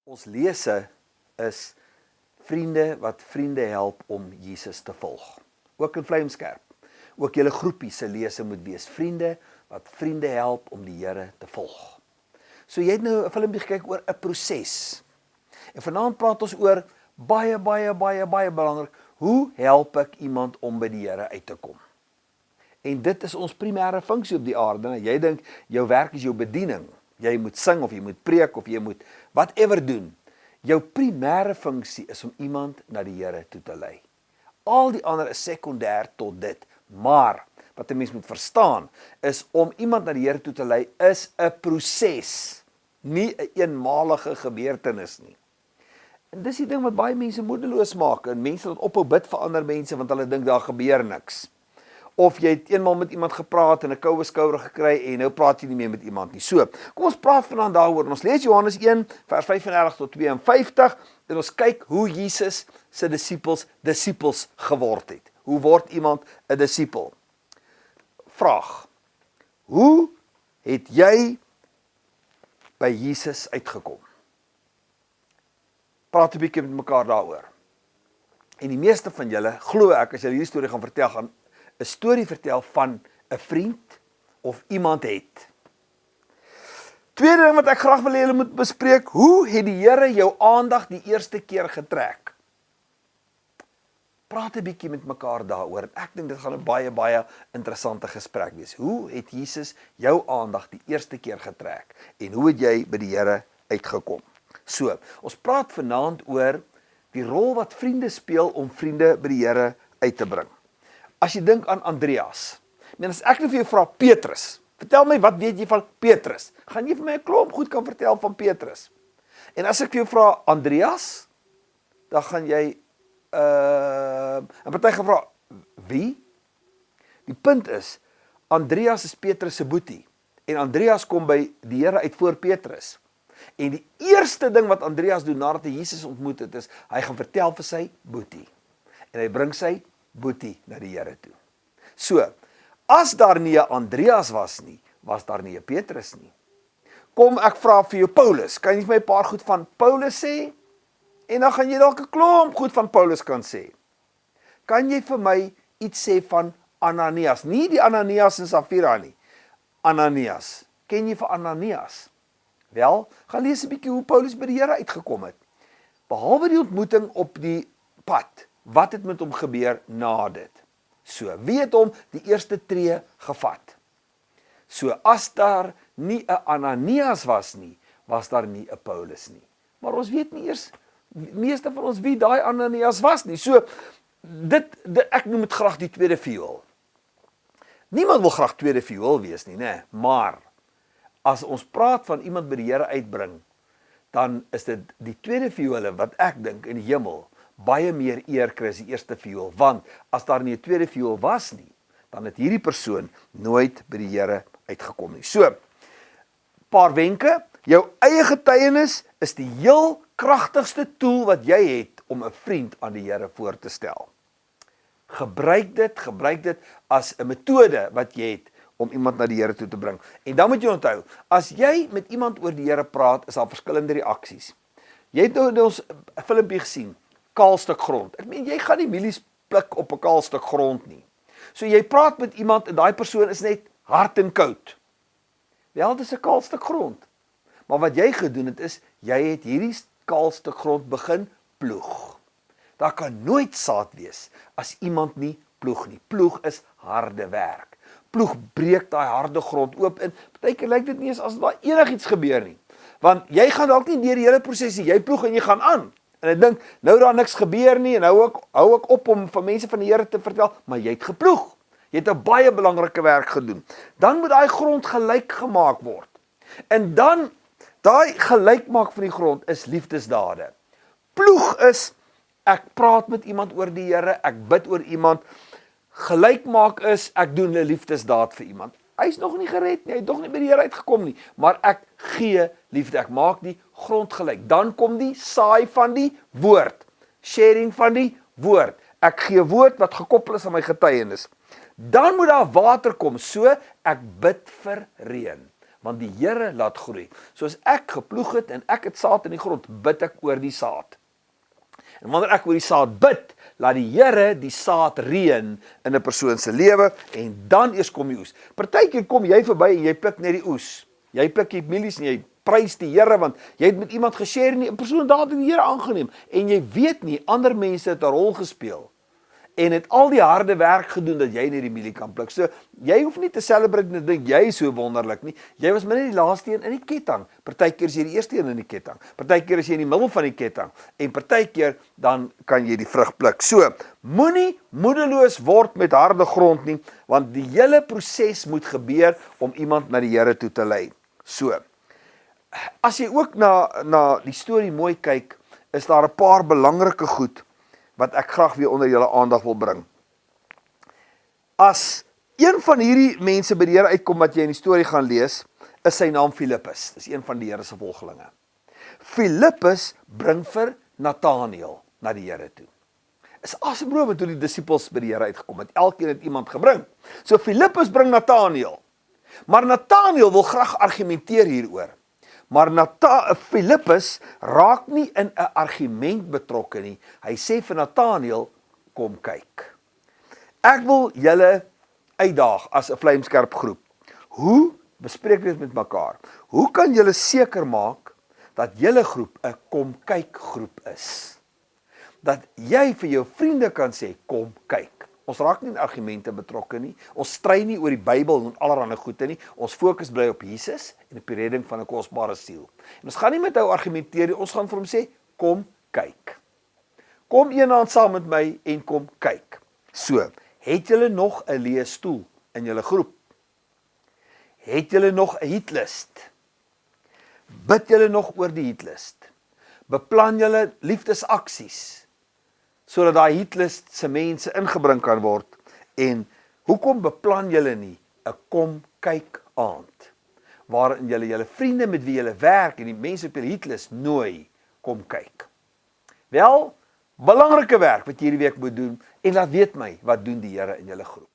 Ons lese is vriende wat vriende help om Jesus te volg. Ook in Vlamskerk. Ook julle groepie se lese moet wees. Vriende wat vriende help om die Here te volg. So jy het nou 'n filmpie gekyk oor 'n proses. En vanaand praat ons oor baie belangrik. Hoe help ek iemand om by die Here uit te kom? En dit is ons primêre funksie op die aarde. En jy dink jou werk is jou bediening. Jy moet sing of jy moet preek of jy moet whatever doen. Jou primêre funksie is om iemand na die Here toe te lei. Al die ander is sekondêr tot dit. Maar wat 'n mens moet verstaan is om iemand na die Here toe te lei is 'n proses, nie 'n eenmalige gebeurtenis nie. En dis die ding wat baie mense moedeloos maak en mense wat ophou bid vir ander mense want hulle dink daar gebeur niks. Of jy het eenmaal met iemand gepraat en 'n koue skouer gekry en nou praat jy nie meer met iemand nie. So, kom ons praat vanaand daaroor. Ons lees Johannes 1 vers 35 tot 52 en ons kyk hoe Jesus se disippels geword het. Hoe word iemand 'n disipel? Vraag: hoe het jy by Jesus uitgekom? Praat 'n bietjie met mekaar daaroor. En die meeste van julle, glo ek, as jy hierdie storie gaan vertel, gaan 'n storie vertel van 'n vriend of iemand het. Tweede ding wat ek graag wil hê julle moet bespreek, hoe het die Here jou aandag die eerste keer getrek? Praat 'n bietjie met mekaar daaroor. Ek dink dit gaan 'n baie interessante gesprek wees. Hoe het Jesus jou aandag die eerste keer getrek en hoe het jy by die Here uitgekom? So, ons praat vanaand oor die rol wat vriende speel om vriende by die Here uit te bring. As jy dink aan Andreas, as ek nou vir jou vra Petrus, vertel my wat weet jy van Petrus? Gaan jy vir my 'n klomp goed kan vertel van Petrus? En as ek vir jou vra Andreas, dan gaan jy 'n party gaan vra wie? Die punt is, Andreas is Petrus se boetie en Andreas kom by die Here uit voor Petrus. En die eerste ding wat Andreas doen nadat hy Jesus ontmoet het, is hy gaan vertel vir sy boetie. En hy bring sy boetie na die Here toe. So, as daar nie 'n Andreas was nie, was daar nie 'n Petrus nie. Kom ek vra vir jou Paulus, kan jy vir my 'n paar goed van Paulus sê? En dan gaan jy dalk 'n klomp goed van Paulus kan sê. Kan jy vir my iets sê van Ananias? Nie die Ananias en Safira nie. Ananias. Ken jy vir Ananias? Wel, gaan lees 'n bietjie hoe Paulus by die Here uitgekom het. Behalwe die ontmoeting op die pad, wat het met hom gebeur na dit? So, wie het hom die eerste tree gevat? So, as daar nie 'n Ananias was nie, was daar nie 'n Paulus nie. Maar ons weet nie eers, meeste van ons wie daai Ananias was nie. So, ek noem dit graag die tweede viool. Niemand wil graag tweede viool wees nie, né? Maar as ons praat van iemand by die Here uitbring, dan is dit die tweede vioole wat ek dink in die hemel baie meer eer kry as die eerste viool, want as daar nie 'n tweede viool was nie, dan het hierdie persoon nooit by die Here uitgekom nie. So, paar wenke, jou eie getuienis is die heel kragtigste tool wat jy het om 'n vriend aan die Here voor te stel. Gebruik dit as 'n metode wat jy het om iemand na die Here toe te bring. En dan moet jy onthou, as jy met iemand oor die Here praat, is daar verskillende reaksies. Jy het nou ons filmpie gesien, kaal stuk grond. Ek meen, jy gaan nie mielies pluk op 'n kaal stuk grond nie. So jy praat met iemand en daai persoon is net hard en koud. Wel, dit is 'n kaal stuk grond. Maar wat jy gedoen het is, jy het hierdie kaal stuk grond begin ploeg. Daar kan nooit saad wees as iemand nie ploeg nie. Ploeg is harde werk. Ploeg breek daai harde grond oop en partykeer lyk dit nie eens as daar enigiets gebeur nie. Want jy gaan dalk nie deur die hele proses nie, jy ploeg en jy gaan aan. En ek dink, nou daar niks gebeur nie en hou ek op om van mense van die Here te vertel, maar jy het geploeg. Jy het 'n baie belangrike werk gedoen. Dan moet daai grond gelyk gemaak word. En dan, daai gelykmaak van die grond is liefdesdade. Ploeg is, ek praat met iemand oor die Here, ek bid oor iemand. Gelykmaak is, ek doen 'n liefdesdaad vir iemand. Hy is nog nie gered nie, hy het nog nie by die Here uitgekom nie, maar ek gee liefde, ek maak die grond gelyk. Dan kom die saai van die woord, sharing van die woord. Ek gee woord wat gekoppel is aan my getuienis. Dan moet daar water kom, so ek bid vir reën. want die Here laat groei. Soos ek geploeg het en ek het saad in die grond, bid ek oor die saad. En wanneer ek oor die saad bid, laat die Here die saad reën in 'n persoon se lewe en dan eers kom die oes. Partykeer kom jy verby en jy pluk net die oes. Jy pluk die mielies en jy prys die Here want jy het met iemand geshare en 'n persoon daar het die Here aangeneem en jy weet nie ander mense het 'n rol gespeel en het al die harde werk gedoen dat jy net die mielie kan pluk. So jy hoef nie te celebrate en dink jy is so wonderlik nie. Jy was maar net die laaste een in die ketting. Partykeer is jy die eerste een in die ketting. Partykeer is jy in die middel van die ketting en partykeer dan kan jy die vrug pluk. So, moenie moedeloos word met harde grond nie, want die hele proses moet gebeur om iemand na die Here toe te lei. So, as jy ook na die storie mooi kyk, is daar 'n paar belangrike goed wat ek graag weer onder julle aandag wil bring. As een van hierdie mense by die Here uitkom wat jy in die storie gaan lees, is sy naam Filippus. Dis een van die Here se volgelinge. Filippus bring vir Nathanael na die Here toe. Is asemrowend hoe die disippels by die Here uitgekom het. Elkeen het iemand gebring. So Filippus bring Nathanael. Maar Nathanael wil graag argumenteer hieroor. Maar Filippus raak nie in 'n argument betrokke nie. Hy sê vir Nathanael, kom kyk. Ek wil julle uitdaag as 'n vlamskerp groep. Hoe bespreek dit met mekaar? Hoe kan julle seker maak dat julle groep 'n kom kyk groep is? Dat jy vir jou vriende kan sê, kom kyk. Ons raak nie in argumente betrokke nie. Ons stry nie oor die Bybel en allerlei goede nie. Ons fokus bly op Jesus en op die redding van 'n kosbare siel. En ons gaan nie met hom argumenteer nie. Ons gaan vir hom sê, kom kyk. Kom eendag saam met my en kom kyk. So, het julle nog 'n leë stoel in julle groep? Het julle nog 'n hitlist? Bid julle nog oor die hitlist? Beplan julle liefdesaksies sodat daai hitlist se mense ingebring kan word? En hoekom beplan julle nie 'n kom kyk aand waarin julle vriende met wie julle werk en die mense op julle hitlist nooi kom kyk? Wel, belangrike werk wat jy hierdie week moet doen en laat weet my wat doen die Here in julle groep.